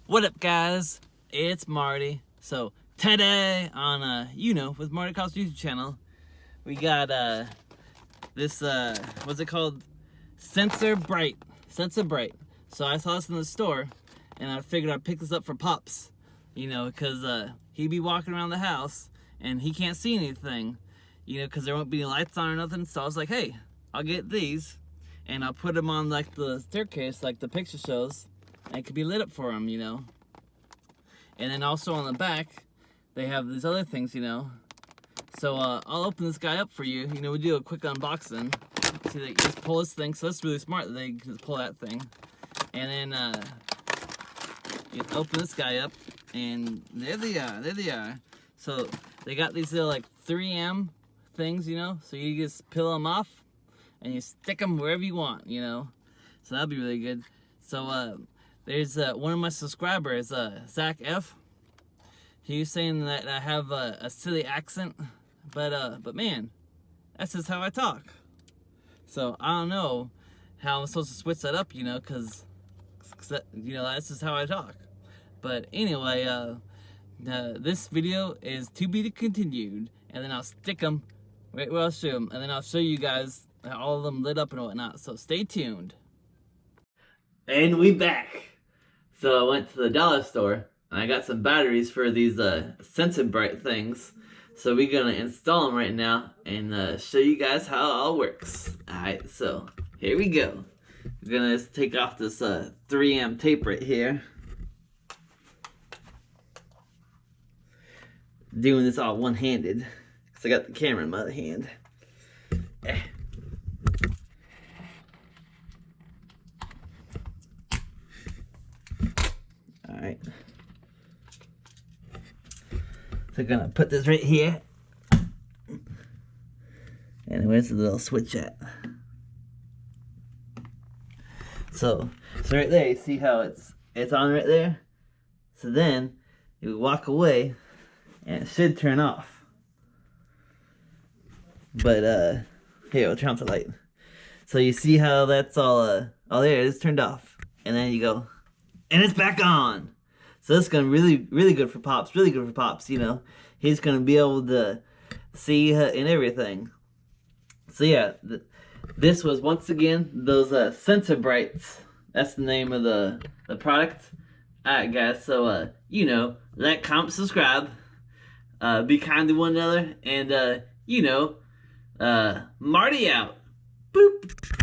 What up, guys? It's Marty. So today on with Marty Calls YouTube channel, we got this what's it called? Sensor Bright. So I saw this in the store, and I figured I'd pick this up for Pops. Because he'd be walking around the house and he can't see anything. Because there won't be any lights on or nothing. So I was like, hey, I'll get these, and I'll put them on like the staircase, like the picture shows. And it could be lit up for them, And then also on the back, they have these other things, So I'll open this guy up for you. We do a quick unboxing. See, they just pull this thing. So that's really smart that they can just pull that thing. And then you open this guy up, and there they are. So they got these little like 3M things, So you just peel them off, and you stick them wherever you want, So that'll be really good. So there's one of my subscribers, Zach F. He was saying that I have a silly accent, but man, that's just how I talk. So I don't know how I'm supposed to switch that up, because that's just how I talk. But anyway, this video is to be continued, and then I'll stick them right where I'll show them, and then I'll show you guys how all of them lit up and whatnot. So stay tuned. And we back. So I went to the dollar store, and I got some batteries for these Sensor Bright things. So we're gonna install them right now and show you guys how it all works. Alright, so here we go. We're gonna just take off this 3M tape right here. Doing this all one-handed, because I got the camera in my other hand. Alright. So I'm gonna put this right here. And where's the little switch at? So right there, you see how it's on right there? So then you walk away and it should turn off. But here, we'll turn off the light. So you see how that's all there, it's turned off. And then you go, and it's back on. So that's gonna be really good for Pops. He's gonna be able to see and everything. So yeah, this was once again those Sensor Brights. That's the name of the product. Alright guys, so like, comment, subscribe, be kind to one another, and Marty out. Boop.